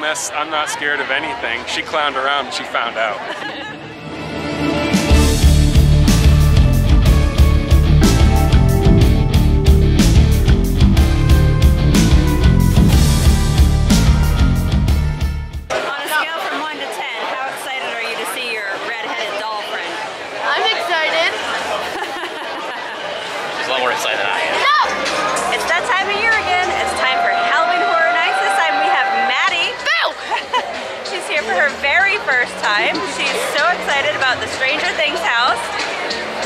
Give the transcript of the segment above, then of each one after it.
honest, I'm not scared of anything. She clowned around and she found out. More excited than I am. No! It's that time of year again. It's time for Halloween Horror Nights. This time we have Maddie. Boo! She's here for her very first time. She's so excited about the Stranger Things house.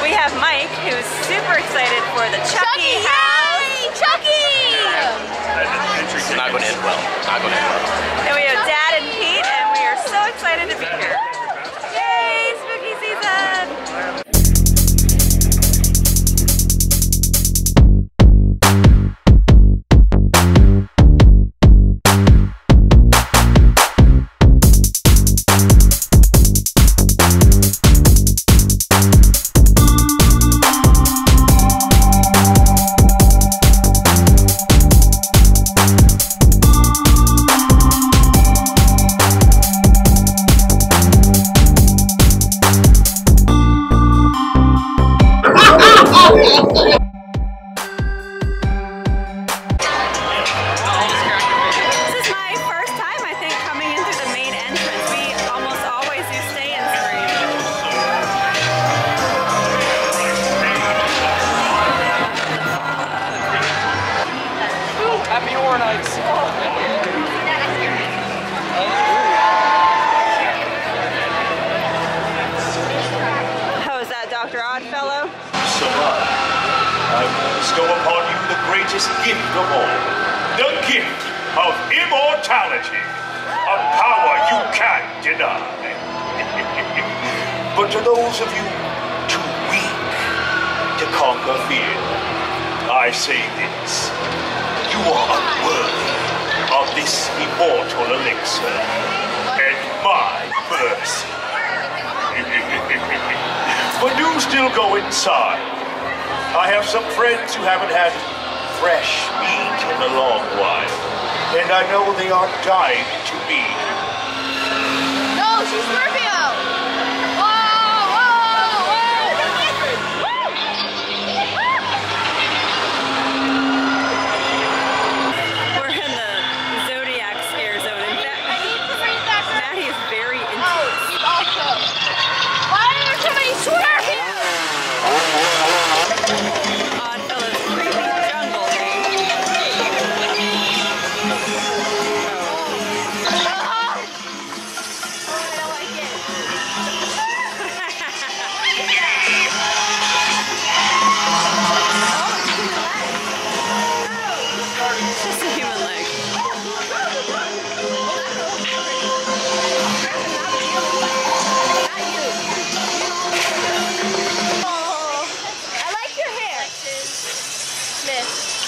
We have Mike, who's super excited for the Chucky house. Yay! Chucky! It's not going to end well. Not going to end well. And we have Dad and Pete, and we are so excited to be here. Yay! Spooky season! Happy Horror Nights! How is that, Dr. Oddfellow? So I will bestow upon you the greatest gift of all. The gift of immortality. A power you can't deny. But to those of you too weak to conquer fear, I say this. You are unworthy of this immortal elixir and my mercy. But do still go inside. I have some friends who haven't had fresh meat in a long while, and I know they are dying to eat. No, she's Scorpio!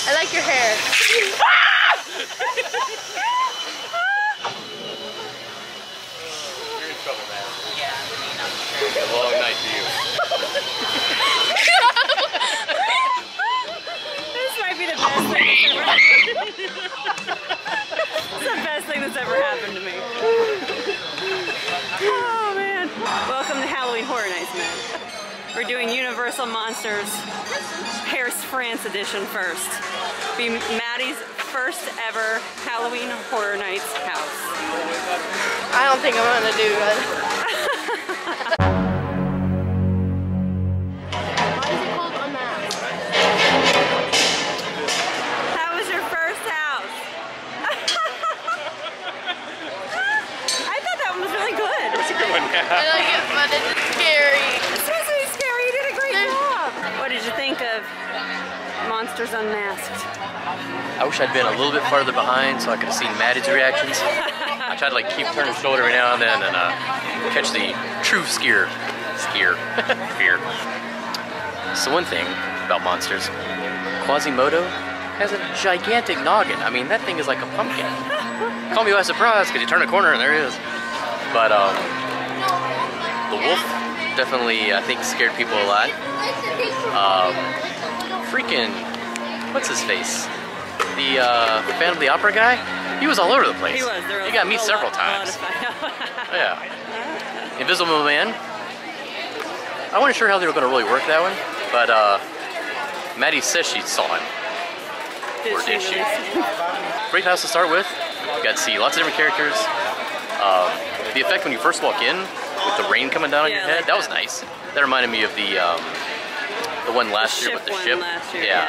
I like your hair. You're in trouble, man. Yeah, a long night to you. This might be the best thing that's ever happened. It's the best thing that's ever happened to me. Oh man. Welcome to Halloween Horror Nights, man. We're doing Universal Monsters Paris, France edition first. Be Maddie's first ever Halloween Horror Nights house. I don't think I'm gonna do good. Why is it called Unmasked? How was your first house? I thought that one was really good. It's a good one, yeah. I like it, but it's scary. It's supposed to be scary. You did a great job. What did you think of Monsters Unmasked? I wish I'd been a little bit farther behind so I could have seen Maddie's reactions. I tried to like keep turning shoulder every now and then and catch the true fear. So one thing about monsters, Quasimodo has a gigantic noggin. I mean, that thing is like a pumpkin. Call me by surprise because you turn a corner and there it is. But the wolf definitely, I think, scared people a lot. Freaking, what's his face? The Phantom of the Opera guy? He was all over the place. He was. There was He got me a several lot times. of fun. Yeah. Invisible Man. I wasn't sure how they were going to really work that one, but Maddie says she saw him. Or did she? Great house to start with. You got to see lots of different characters. The effect when you first walk in, with the rain coming down on your head, that was nice. That reminded me of the one last year with the ship. Yeah.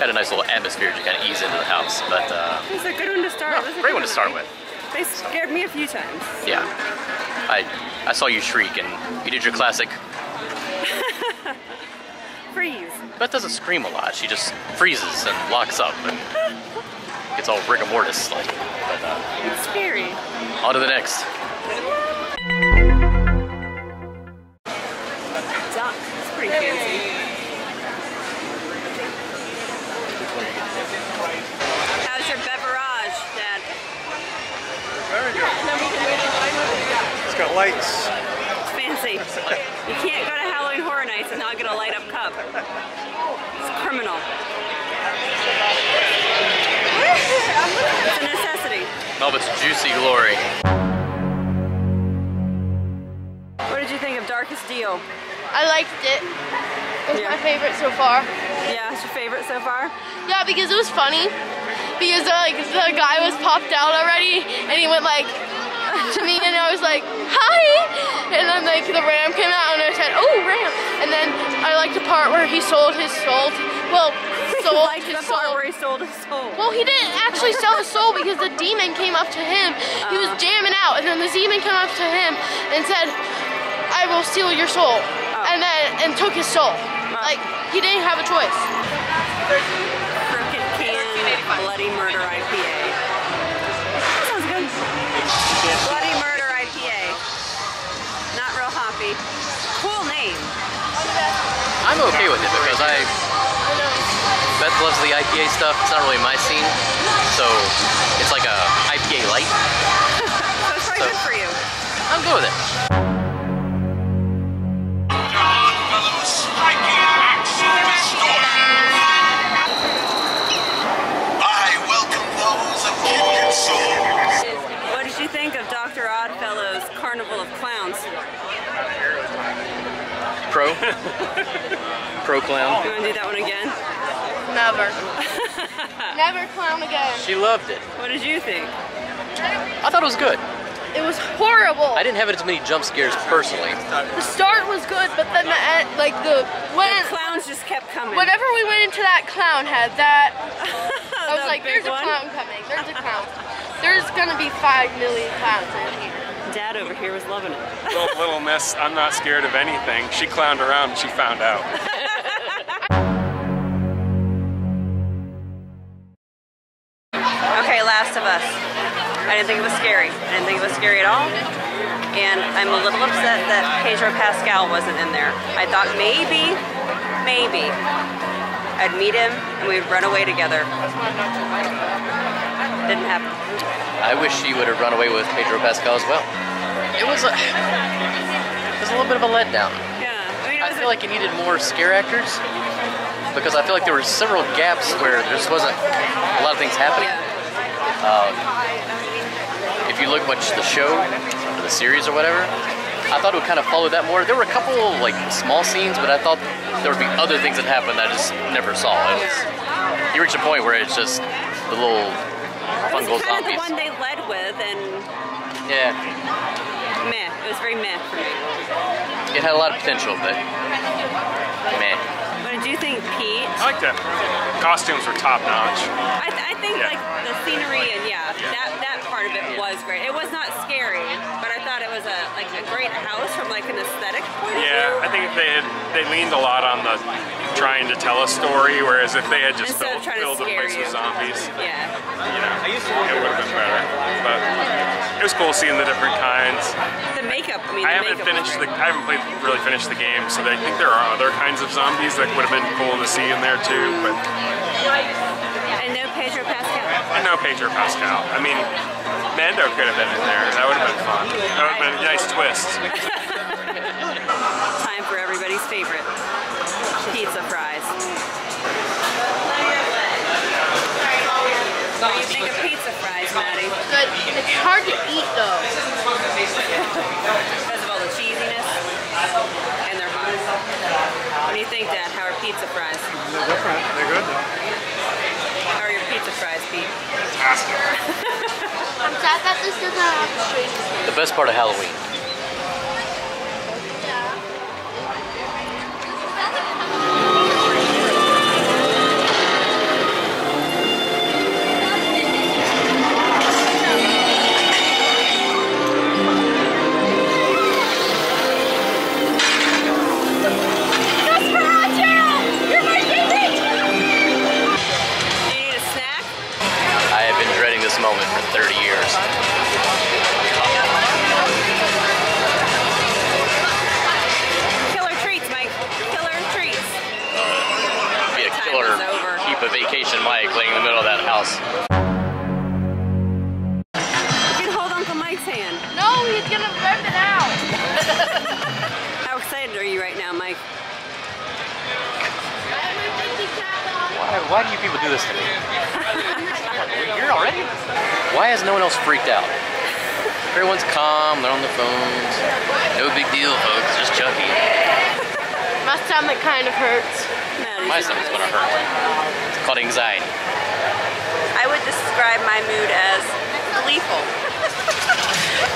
Had a nice little atmosphere to kind of ease into the house. But it was a good one to start. no, great one to start with. They scared me a few times. Yeah. I saw you shriek and you did your classic. Freeze. Beth doesn't scream a lot. She just freezes and locks up and gets all rigor mortis like. But, It's scary. on to the next. Duck. It's pretty fancy. How's your beverage, Dad? Very good. It's got lights. It's fancy. You can't go to Halloween Horror Nights and not get a light up cup. It's criminal. It's a necessity. Melba's juicy glory. What did you think of Darkest Deal? I liked it. It's Yeah. my favorite so far. Yeah, it's your favorite so far? Yeah, because it was funny. Because like the guy was popped out already, and he went like to me, and I was like, "Hi!" And then like the ram came out, and I said, "Oh, ram!" And then I liked the part where he sold his soul. Well, sold Like his the part soul. where he sold his soul. Well, he didn't actually sell his soul because the demon came up to him. He was jamming out, and then the demon came up to him and said, "I will steal your soul," and took his soul. Like he didn't have a choice. Crooked Can Bloody Murder IPA. That sounds good. Bloody Murder IPA. Not real hoppy. Cool name. I'm okay with it because Beth loves the IPA stuff. It's not really my scene, so it's like a IPA light. So it's probably good for you. I'm good with it. I welcome those of kindred souls. What did you think of Dr. Oddfellow's Carnival of Clowns? Pro clown. You want to do that one again? Never. Never clown again. She loved it. What did you think? I thought it was good. It was horrible. I didn't have as many jump scares personally. The start was good, but then the end, like The clowns just kept coming. whenever we went into that clown head, I was The like, big "There's a one? clown coming. There's a clown. There's gonna be 5 million clowns in here." Dad over here was loving it. Little miss, I'm not scared of anything. She clowned around and she found out. Okay, Last of Us. I didn't think it was scary. I didn't think it was scary at all. And I'm a little upset that Pedro Pascal wasn't in there. I thought maybe I'd meet him and we'd run away together. Didn't happen. I wish she would have run away with Pedro Pascal as well. It was a little bit of a letdown. Yeah. I mean, it I was feel like you needed more scare actors because I feel like there were several gaps where there just wasn't a lot of things happening. Yeah. If you watch the show or the series or whatever, I thought it would kind of follow that more. There were a couple like small scenes, but I thought there would be other things that happened that I just never saw. You reach a point where it's just the little It was fungal kind of the zombies. one they led with, and Yeah, meh. It was very meh for me. it had a lot of potential, but meh. What did you think, Pete? I liked it. Costumes were top notch. I think Yeah. like the scenery and that part of it was great. It was not scary, but I thought it was a great house from like an aesthetic point of view. Yeah, I think if they leaned a lot on the trying to tell a story, whereas if they had just Instead of trying to filled the scare place with you. zombies, Yeah. you know, it would have been better. But it was cool seeing the different kinds. The makeup. I mean, I the haven't makeup was great. I haven't really finished the game, so I think there are other kinds of zombies that would have been cool to see in there too. But And no Pedro Pascal. I know Pedro Pascal. I mean, Mando could have been in there. That would have been fun. That would have been a nice twist. Time for everybody's favorite, pizza fries. What do you think of pizza fries, Maddie? Good. It's hard to eat though. Because of all the cheesiness and they're hot. What do you think, Dad? How are pizza fries? They're different. They're good though. How are your pizza fries, Pete? Fantastic. I'm sad that this doesn't have the strings. The best part of Halloween. Moment for 30 years. Killer treats, Mike. Killer treats. Be a killer keep a vacation Mike laying in the middle of that house. You can hold Uncle Mike's hand. No, he's gonna rip it out. How excited are you right now, Mike? Why do you people do this to me? You're already? Why has no one else freaked out? Everyone's calm, they're on their phones. No big deal, folks, just Chucky. My stomach kind of hurts. My stomach's gonna hurt. It's called anxiety. I would describe my mood as gleeful.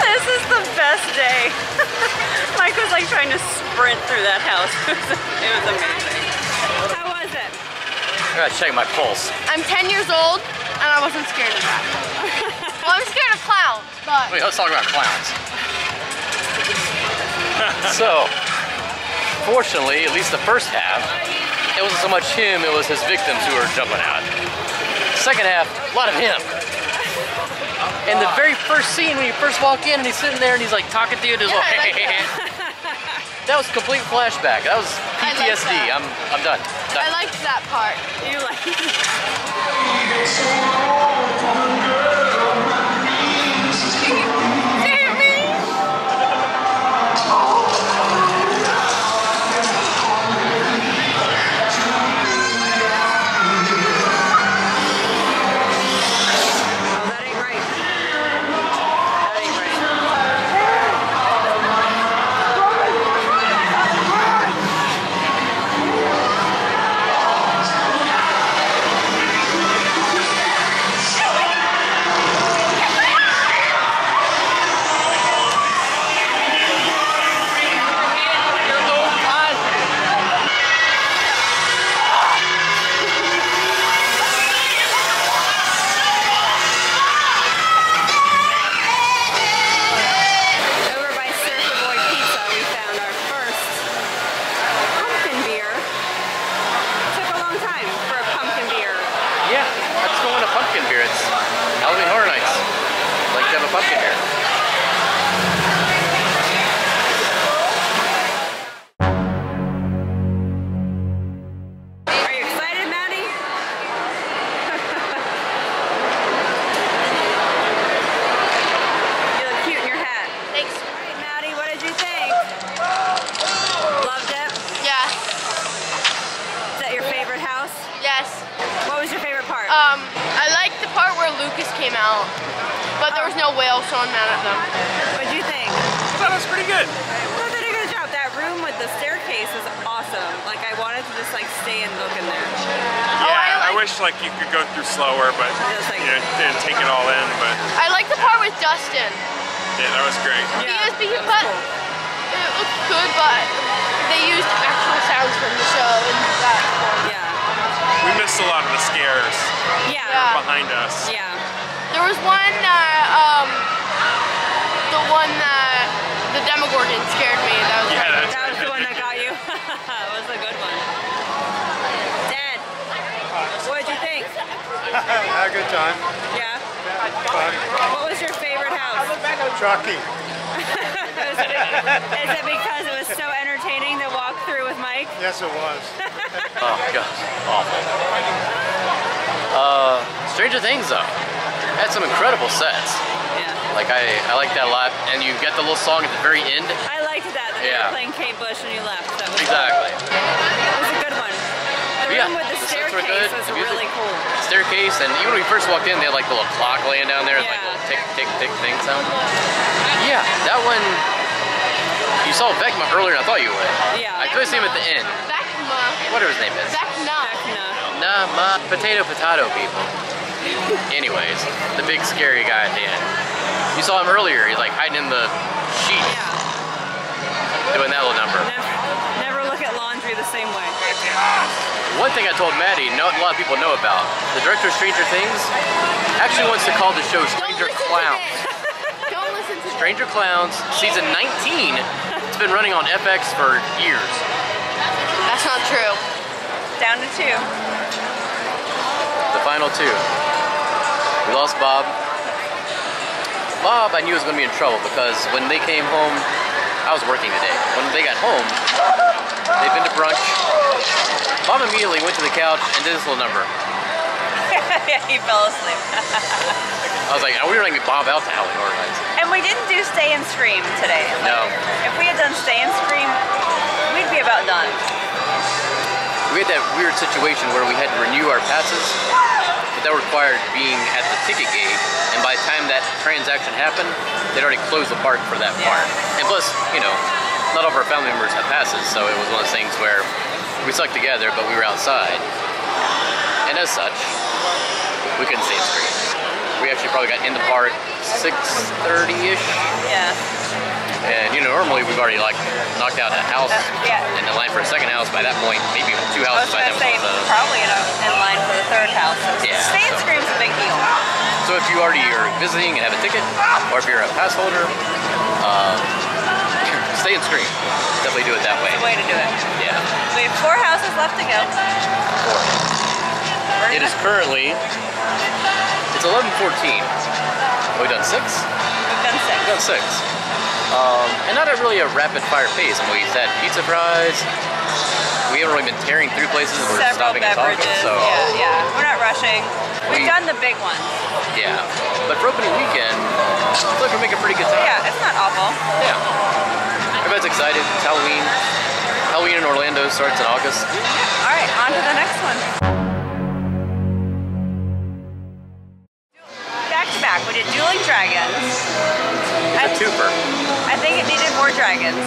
This is the best day. Mike was like trying to sprint through that house. It was amazing. How was it? I gotta check my pulse. I'm 10 years old and I wasn't scared of that. Well, I'm scared of clowns, but... Wait, let's talk about clowns. So, fortunately, at least the first half, it wasn't so much him, it was his victims who were jumping out. Second half, a lot of him. And the very first scene when you first walk in and he's sitting there and he's like talking to you and he's like, that was complete flashback. That was PTSD. I'm done. I liked that part. You like it? Pumpkin beer. It's Halloween Horror Nights. I'd like to have a pumpkin beer. Are you excited, Maddie? You look cute in your hat. Thanks. All right, Maddie, what did you think? Loved it? Yeah. Is that your favorite house? Yes. What was your favorite part? I liked the part where Lucas came out, but there was no whale, so I'm mad at them. What did you think? I thought it was pretty good. Well, they did a good job. That room with the staircase is awesome. Like, I wanted to just like stay and look in there. Yeah, I wish like you could go through slower, but Just like- you know, didn't take it all in. But I liked the part with Dustin. yeah, that was great. Yeah, Because, that was but cool. it looked good, but they used actual sounds from the show and that. Yeah. We missed a lot of the scares Yeah. Yeah. behind us. Yeah. There was one the Demogorgon scared me. That was Yeah, right. That was the one that got you. That was a good one. Dad, what did you think? Had a good time. Yeah. Fun. What was your favorite house? Chucky. Is it because it was so entertaining to walk through with Mike? Yes, it was. Oh gosh, awful. Stranger Things though, had some incredible sets. Yeah. Like I like that a lot, and you get the little song at the very end. I liked that. They Yeah. were playing Kate Bush and you left. That was Exactly. It was a good one. The the Yeah, room with the the sets were staircase good, was the music. really cool. Staircase, and even when we first walked in, they had like the little clock laying down there, like Yeah. little tick, tick, tick thing sound. Yeah, that one. You saw Vecma earlier than I thought you would. Yeah. I could see him at the end. Vecma. Whatever his name is. Vecna. Nah, potato people. Anyways, the big scary guy at the end. You saw him earlier. He's like hiding in the sheet, Yeah. doing that little number. Never look at laundry the same way. One thing I told Maddie, a lot of people know about, the director of Stranger Things actually wants to call the show Stranger Clowns. Don't listen to Stranger Clowns, season 19. It's been running on FX for years. That's not true. Down to 2. The final 2. We lost Bob. Bob, I knew was going to be in trouble because when they came home, I was working today. When they got home, they'd been to brunch. Bob immediately went to the couch and did this little number. Yeah, he fell asleep. I was like, we were going to get Bob out to Halloween Horror Nights. And we didn't do Stay and Scream today. Like, No. If we had done Stay and Scream, we'd be about done. We had that weird situation where we had to renew our passes, but that required being at the ticket gate, and by the time that transaction happened, they'd already closed the park for that part. And plus, you know, not all of our family members have passes, so it was one of those things where we stuck together, but we were outside. And as such, we couldn't stay in the street. We actually probably got in the park 6:30-ish. Yeah. And you know, normally we've already like knocked out a house Yeah. and in line for a second house by that point, maybe 2 I was houses by going to then. say, probably in line for the 3rd house. So Yeah, Stay and so- Scream's a big deal. So if you already are visiting and have a ticket, or if you're a pass holder, stay and scream. Definitely do it that way. It's a way to do it. Yeah. We have 4 houses left to go. It is currently, it's 11:14. We've done 6? We've done 6. We've done 6. And not really a rapid fire pace. I mean, we've had pizza fries. We haven't really been tearing through places. We're just Several stopping and beverages. talking. So Yeah. We're not rushing. We've done the big ones. yeah. But for opening weekend, I feel like we're making a pretty good time. Yeah, it's not awful. Yeah. Everybody's excited. It's Halloween. Halloween in Orlando starts in August. All right, on to the next one. Back to back, we did Dueling Dragons. It's a twofer. I think it needed more dragons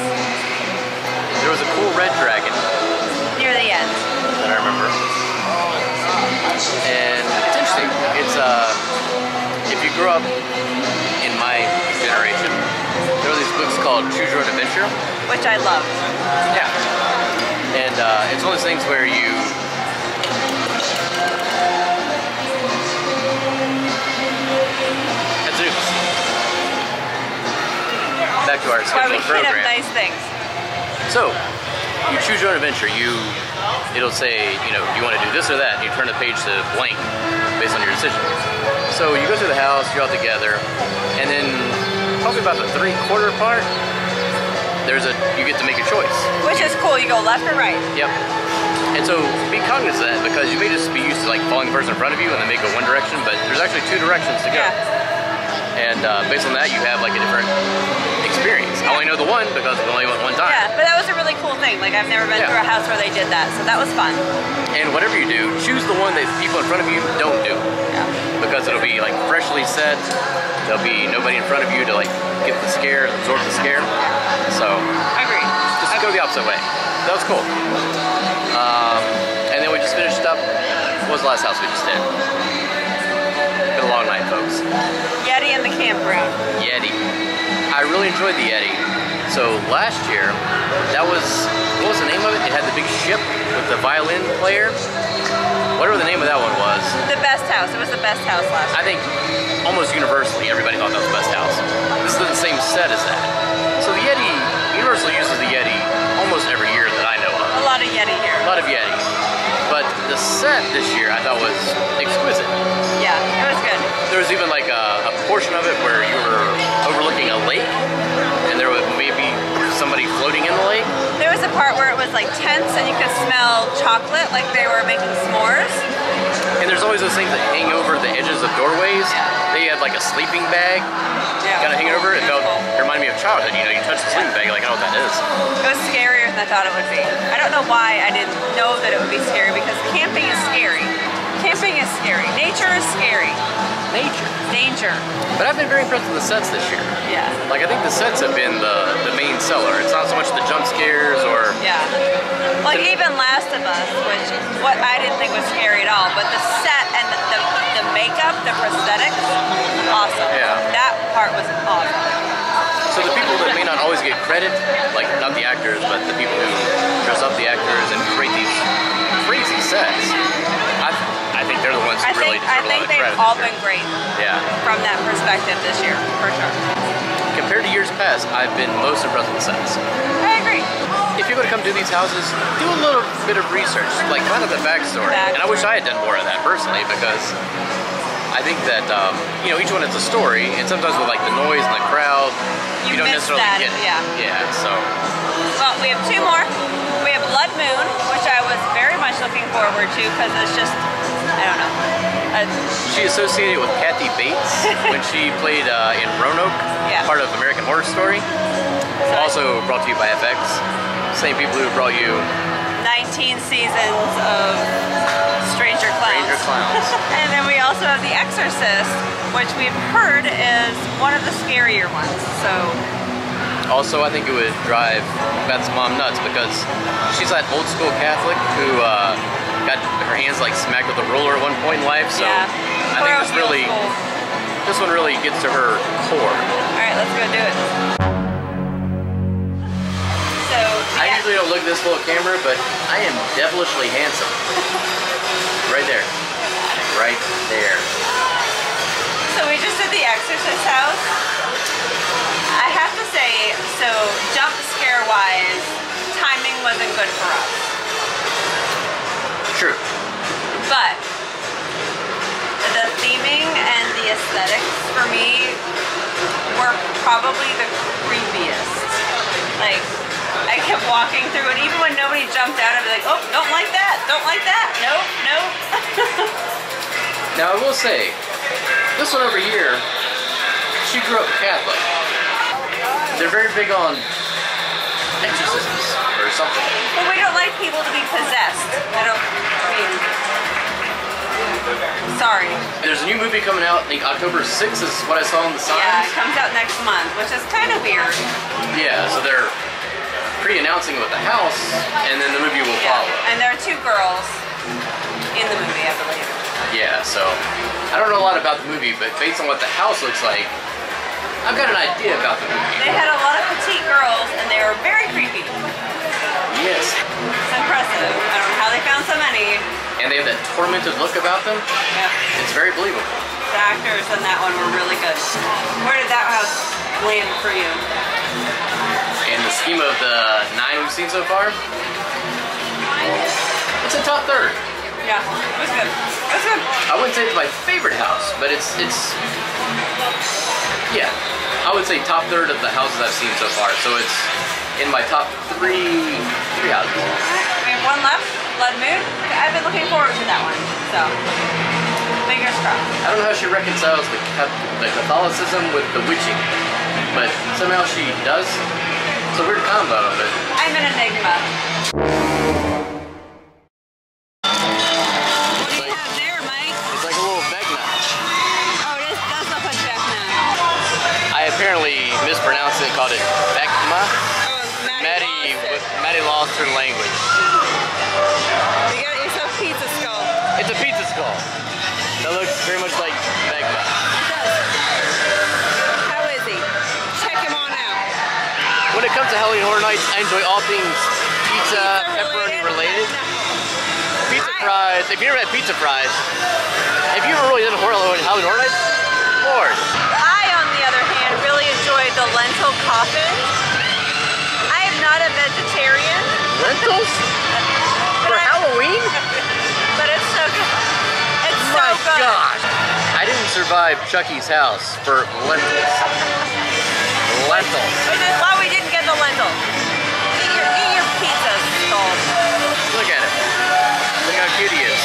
There was a cool red dragon near the end. that I remember. And it's interesting. It's if you grew up in my generation, there were these books called Choose Your Own Adventure. Which I loved. Yeah. And it's one of those things where you back to our Why we scheduled hit up program. nice things. So, you choose your own adventure. It'll say, you know, you want to do this or that, and you turn the page to blank based on your decision. So you go through the house, you're all together, and then probably about the 3/4 part, you get to make a choice. Which is cool, you go left or right. Yep. And so be cognizant of that because you may just be used to like following the person in front of you and then they go one direction, but there's actually 2 directions to go. Yeah. And based on that, you have like a different experience. I only know the one because I only went one time. Yeah, but that was a really cool thing. Like, I've never been Yeah. through a house where they did that, so that was fun. And whatever you do, choose the one that people in front of you don't do. Yeah. Because it'll be like freshly set. There'll be nobody in front of you to like get the scare, absorb the scare. So Agreed. just go the opposite way. That was cool. And then we just finished up. What was the last house we just did? Been a long night, folks. Yeti in the campground. Yeti. I really enjoyed the Yeti. So last year, what was the name of it? It had the big ship with the violin player. Whatever the name of that one was. The best house. It was the best house last I think almost universally, everybody thought that was the best house. This is the same set as that. So the Yeti, Universal uses the Yeti almost every year that I know of. A lot of Yeti here. A lot of Yeti. But the set this year I thought was exquisite. Yeah, it was good. There was even like a portion of it where you were overlooking a lake and there was maybe somebody floating in the lake. There was a part where it was like tense and you could smell chocolate, like they were making s'mores. And there's always those things that hang over the edges of doorways. Yeah. They had like a sleeping bag Yeah. kind of hanging over it. It reminded me of of childhood. You know, you touch the sleeping bag, you're like, I know what that is. It was scarier than I thought it would be. I don't know why I didn't know that it would be scary, because camping is scary. Camping is scary. Nature is scary. Nature. Danger. But I've been very impressed with the sets this year. Yeah. Like, I think the sets have been the main seller. It's not so much the jump scares or... Yeah. Like even Last of Us, which what I didn't think was scary at all, but the set and the makeup, the prosthetics, awesome. Yeah. That part was awesome. So the people that may not always get credit, like not the actors, but the people who dress up the actors and create these crazy sets, I think they're the ones who really deserve a lot of credit. They've all been great. Yeah. From that perspective this year, for sure. Compared to years past, I've been most impressed with the sets. I agree. If you're going to come do these houses, do a little bit of research, like find out the backstory. And I wish I had done more of that personally, because I think that you know, each one has a story, and sometimes with like the noise and the crowd, you don't necessarily get it. Yeah. So. Well, we have two more. We have Blood Moon, which I was very much looking forward to, because it's just, I don't know. She associated with Kathy Bates when she played in Roanoke, part of American Horror Story. Also brought to you by FX. Same people who brought you 19 seasons of Stranger Clowns. And then we also have The Exorcist, which we've heard is one of the scarier ones. So. Also, I think it would drive Beth's mom nuts, because she's that old school Catholic who got her hands like smacked with a ruler at one point in life. So I think this one really gets to her core. All right, let's go do it. So I usually don't look this full of camera, but I am devilishly handsome. Right there. Right there. So we just did The Exorcist house. I have to say, so jump scare wise, timing wasn't good for us. True. But the theming and the aesthetics for me were probably the creepiest. Like, I kept walking through it, even when nobody jumped out, I'd be like, oh, don't like that, don't like that, nope, nope. Now I will say, this one over here, she grew up Catholic. They're very big on exorcisms or something. But we don't like people to be possessed. Sorry. There's a new movie coming out, I think October 6th is what I saw on the signs. Yeah, it comes out next month, which is kind of weird. Yeah, so they're pre-announcing it with the house, and then the movie will follow. And there are two girls in the movie, I believe. Yeah, so I don't know a lot about the movie, but based on what the house looks like, I've got an idea about the movie. They had a lot of petite girls, and they were very creepy. Yes. It's impressive. I don't know how they found so many. And they have that tormented look about them. Yeah. It's very believable. The actors in that one were really good. Where did that house land for you? In the scheme of the 9 we've seen so far, it's a top third. Yeah, it was good. It was good. I wouldn't say it's my favorite house, but it's yeah, I would say top third of the houses I've seen so far. So it's in my top three houses. We have one left, Blood Moon. I've been looking forward to that one, so fingers crossed. I don't know how she reconciles the Catholicism with the witching, but somehow she does. It's a weird combo of it. I'm an enigma. What do you have there, Mike? It's like a little Vecna. Oh, it is. That's not like Vecna. I apparently mispronounced it, called it Vecma. Oh, Maddie lost her language. You got yourself a pizza skull. It's a pizza skull. That looks very much like Vecma. How is he? Check him on out. When it comes to Halloween Horror Nights, I enjoy all things pizza, pepperoni related. Pizza fries. If you never had pizza fries, have you ever really done Halloween Horror Nights? Lord. I, on the other hand, really enjoyed the lentil coffin. I am not a vegetarian. Lentils? For Halloween? But it's so good. It's so My good. gosh. I didn't survive Chucky's house for lentils. Lentils. Which is why we didn't get the lentil. Eat your pizza, skull. Look at it. Look how cute he is.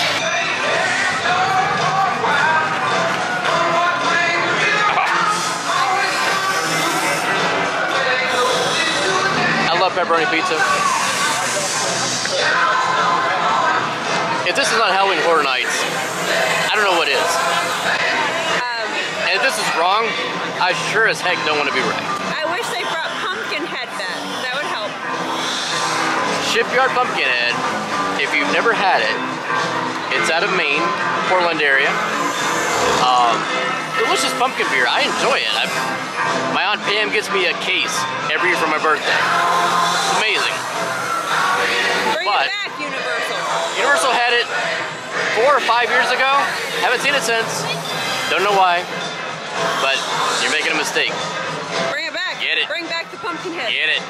pepperoni pizza. If this is not Halloween Horror Nights, I don't know what is. And if this is wrong, I sure as heck don't want to be right. I wish they brought Pumpkinhead back. That would help. Shipyard Pumpkinhead, if you've never had it, it's out of Maine, Portland area. Delicious pumpkin beer. I enjoy it. My Aunt Pam gets me a case every year for my birthday. It's amazing. Bring it back, Universal. Universal had it 4 or 5 years ago. Haven't seen it since. Don't know why. But you're making a mistake. Bring it back. Get it. Bring back the Pumpkinhead. Get it.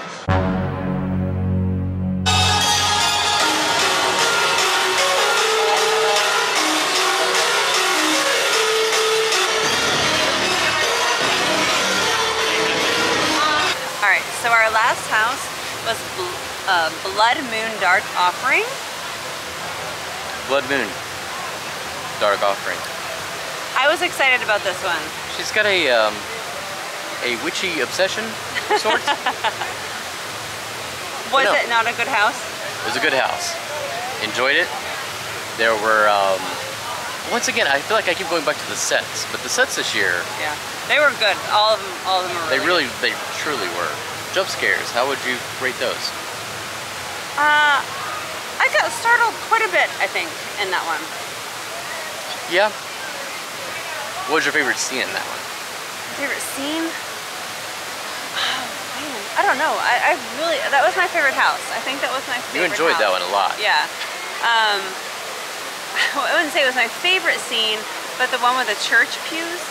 Alright, so our last house was Blood Moon Dark Offering. Blood Moon. Dark Offering. I was excited about this one. She's got a witchy obsession of sorts. Was it not a good house? It was a good house. Enjoyed it. There were, once again, I feel like I keep going back to the sets, but the sets this year, Yeah, they were good. All of them were really good. they truly were. Jump scares, how would you rate those? I got startled quite a bit, I think, in that one. Yeah. What was your favorite scene in that one? Favorite scene? Oh, man. I don't know. I really, that was my favorite house. I think that was my favorite. You enjoyed house. that one a lot. Yeah. I wouldn't say it was my favorite scene, but the one with the church pews.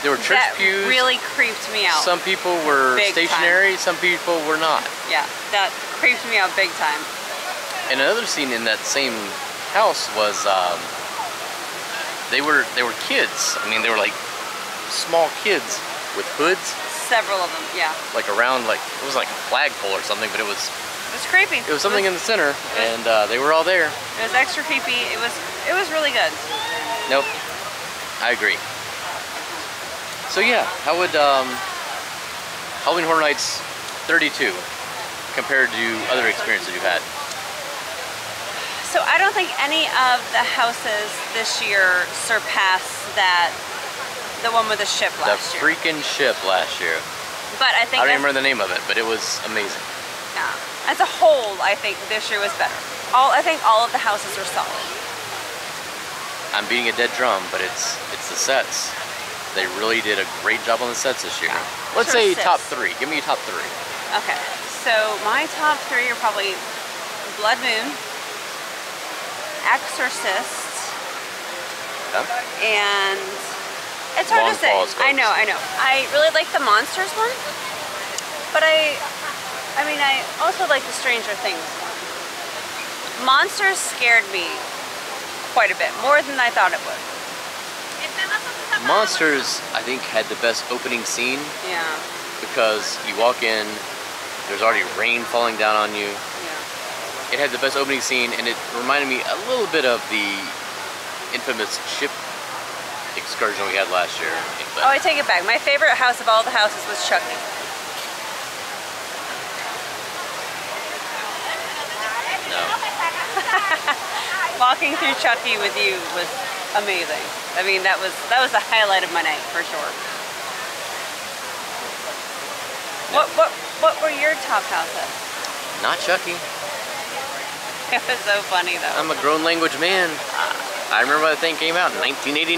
There were church that pews. Really creeped me out. Some people were Big stationary, time. some people were not. Yeah, that creeped me out big time. And another scene in that same house was they were kids. I mean, they were like small kids with hoods. Several of them, yeah. Like around, like it was like a flagpole or something, but it was creepy. It was something in the center, and they were all there. It was extra creepy. It was really good. Nope, I agree. So yeah, how would Halloween Horror Nights 32 compared to other experiences you've had? So I don't think any of the houses this year surpass the one with the ship last year. The freaking ship last year. But I think I don't even remember the name of it, but it was amazing. Yeah. As a whole, I think this year was better. I think all of the houses are solid. I'm beating a dead drum, but it's the sets. They really did a great job on the sets this year. Let's say top 3. Give me your top 3. Okay. So my top 3 are probably Blood Moon, Exorcist, and it's hard to say. I know. I really like the Monsters one, but I mean, I also like the Stranger Things one. Monsters scared me quite a bit, more than I thought it would. Monsters, I think, had the best opening scene. Yeah. Because you walk in, there's already rain falling down on you. Yeah. It had the best opening scene, and it reminded me a little bit of the infamous ship excursion we had last year. Oh, I take it back. My favorite house of all the houses was Chucky. No. Walking through Chucky with you was amazing. I mean, that was the highlight of my night for sure. No. What were your top houses? Not Chucky. It was so funny though. I'm a grown language man. I remember that thing came out in 1989.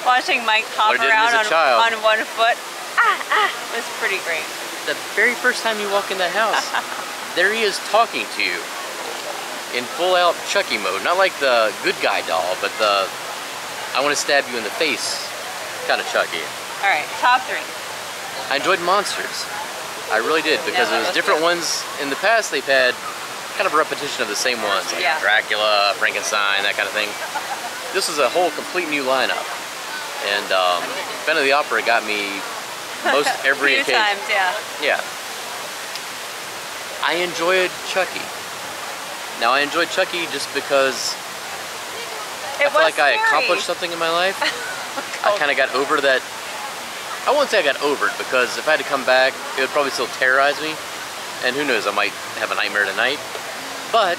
Watching Mike hop around on one foot was pretty great. The very first time you walk in that house, there he is talking to you in full out Chucky mode. Not like the good guy doll, but the I want to stab you in the face kind of Chucky. Alright, top 3. I enjoyed Monsters. I really did, because it was different ones in the past. They've had kind of a repetition of the same ones, like Dracula, Frankenstein, that kind of thing. This is a whole complete new lineup. And Phantom of the Opera got me most every occasion. Times, yeah. Yeah. I enjoyed Chucky. Now I enjoyed Chucky just because I feel like I accomplished something in my life. I kind of got over that. I won't say I got over it, because if I had to come back, it would probably still terrorize me. And who knows, I might have a nightmare tonight. But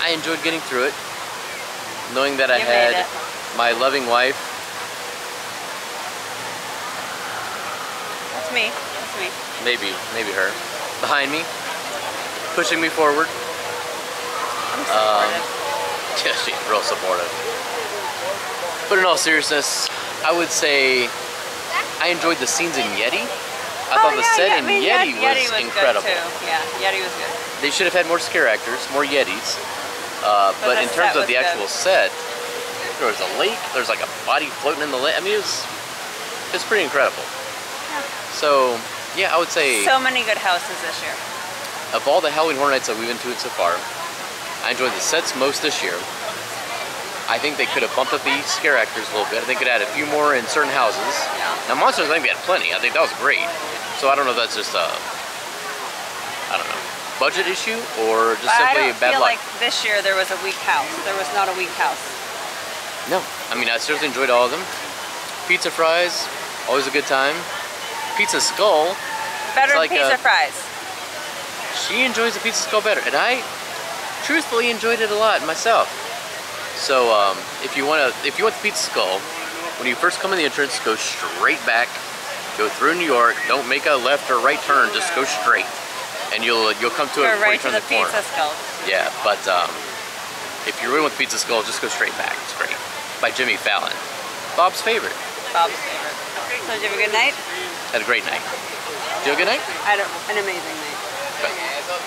I enjoyed getting through it, knowing that I had my loving wife. That's me. That's me. Maybe her, behind me, pushing me forward. I'm supportive. Yeah, she's real supportive. But in all seriousness, I would say I enjoyed the scenes in Yeti. I thought the set in Yeti was incredible. Good too. Yeah, Yeti was good. They should have had more scare actors, more Yetis. But in terms of the actual set, there was a lake, there's like a body floating in the lake. I mean, it's pretty incredible. Yeah. So, yeah, I would say... So many good houses this year. Of all the Halloween Horror Nights that we've been to so far, I enjoyed the sets most this year. I think they could have bumped up the scare actors a little bit. I think they could add a few more in certain houses. Yeah. Now, monsters, I think they had plenty. I think that was great. So I don't know if that's just a, I don't know, budget issue or just simply bad luck. I don't feel like this year there was a weak house. There was not a weak house. No, I mean, I seriously enjoyed all of them. Pizza fries, always a good time. Pizza skull. Better than pizza fries. She enjoys the pizza skull better, and I truthfully enjoyed it a lot myself. So if you want the pizza skull, when you first come in the entrance, go straight back, go through New York. Don't make a left or right turn. Just go straight, and you'll come to it before you turn the corner. Pizza skull. Yeah, but if you really want the pizza skull, just go straight back. It's great. By Jimmy Fallon, Bob's favorite. Bob's favorite. So did you have a good night? Had a great night. Did you have a good night? I had an amazing night. Good.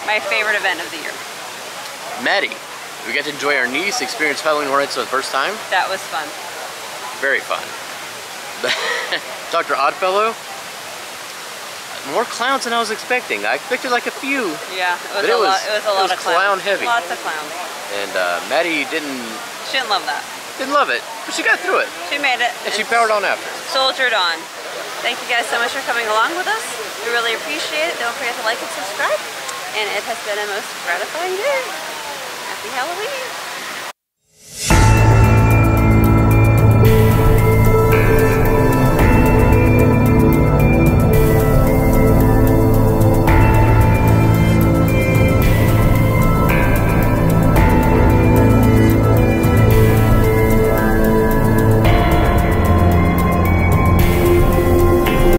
My favorite event of the year. Maddie, we got to enjoy our niece experience Halloween Horror Nights for the first time. That was fun. Very fun. Dr. Oddfellow, more clowns than I was expecting. I expected like a few. Yeah, it was a lot of clown heavy. Lots of clowns. And Maddie didn't love that. Didn't love it, but she got through it. She made it. And she powered on after. Soldiered on. Thank you guys so much for coming along with us. We really appreciate it. Don't forget to like and subscribe. And it has been a most gratifying year. Happy Halloween.